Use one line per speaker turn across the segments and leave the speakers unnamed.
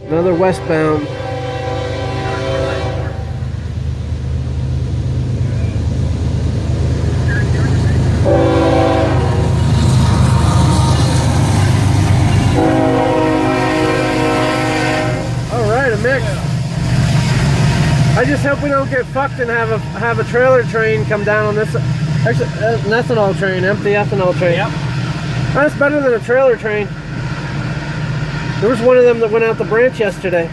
Another westbound. Alright, a mix. I just hope we don't get fucked and have a trailer train come down on this. Actually, an ethanol train, empty ethanol train.
Yep.
That's better than a trailer train. There was one of them that went out the branch yesterday.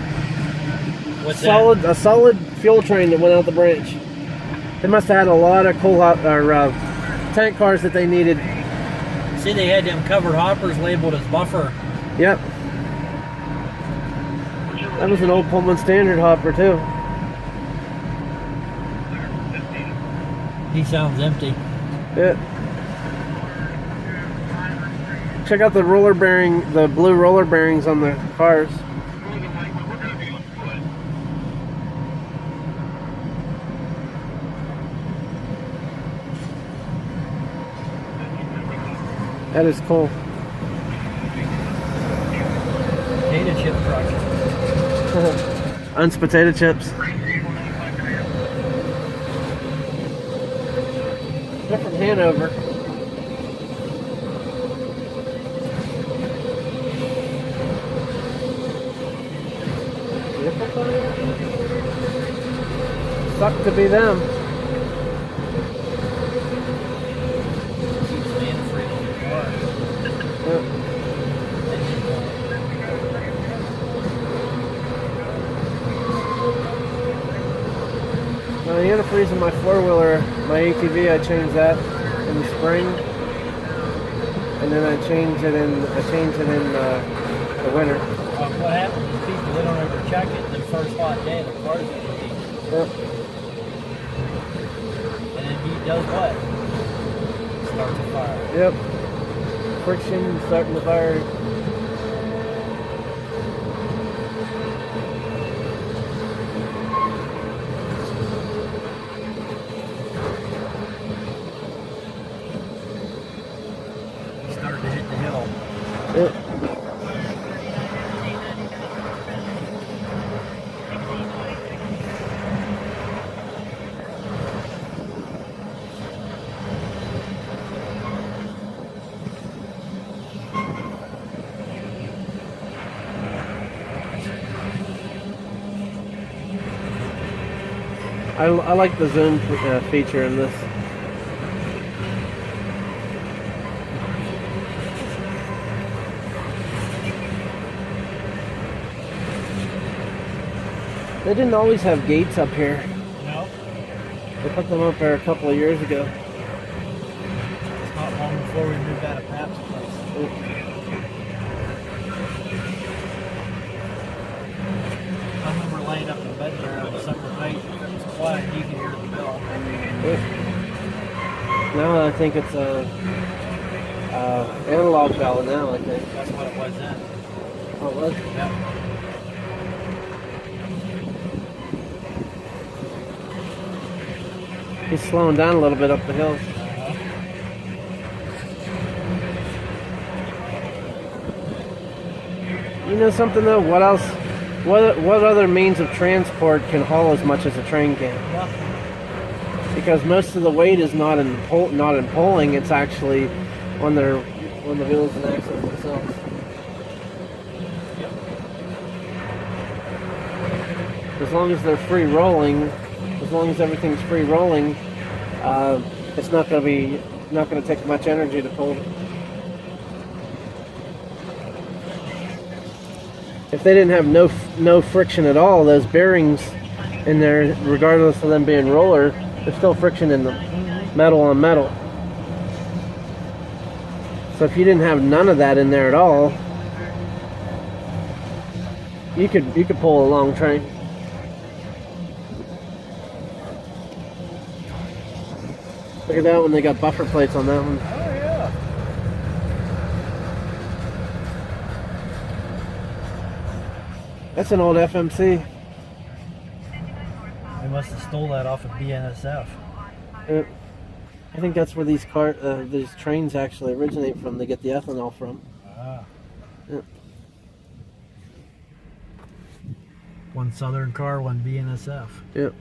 What's that?
A solid fuel train that went out the branch. They must have had a lot of tank cars that they needed.
See, they had them covered hoppers labeled as buffer.
Yep. That was an old Pullman Standard hopper too.
He sounds empty.
Yeah. Check out the roller bearing, the blue roller bearings on the cars. That is cool.
Potato chip truck.
Un's potato chips. They're from Hanover. Suck to be them. The antifreeze in my four-wheeler, my ATV, I changed that in the spring, and then I change it in the winter.
What happens is people, they don't ever check it the first hot day, the car's empty.
Yep.
And then he does what? Starts a fire.
Yep. Friction, starting the fire.
Starting to hit the hill.
Yep. I like the zoom feature in this. They didn't always have gates up here.
No.
They put them up there a couple of years ago.
It's not long before we moved out of Pap's place. I remember laying up in bed there on a summer night. It was quiet. You could hear the bell.
Now I think it's a analog bell now, I think.
That's what it was then.
Oh, it was?
Yeah.
He's slowing down a little bit up the hill. You know something though? What else? What other means of transport can haul as much as a train can?
Yeah.
Because most of the weight is not in pulling; it's actually on the wheels and axles themselves.
Yep.
As long as they're free rolling, as long as everything's free rolling, it's not going to take much energy to pull it. If they didn't have no friction at all, those bearings in there, regardless of them being roller, there's still friction in them, metal on metal. So if you didn't have none of that in there at all, you could pull a long train. Look at that one, they got buffer plates on that one.
Oh, yeah.
That's an old FMC.
They must have stole that off of BNSF.
I think that's where these trains actually originate from. They get the ethanol from.
Ah.
Yeah.
One Southern car, one BNSF.
Yep.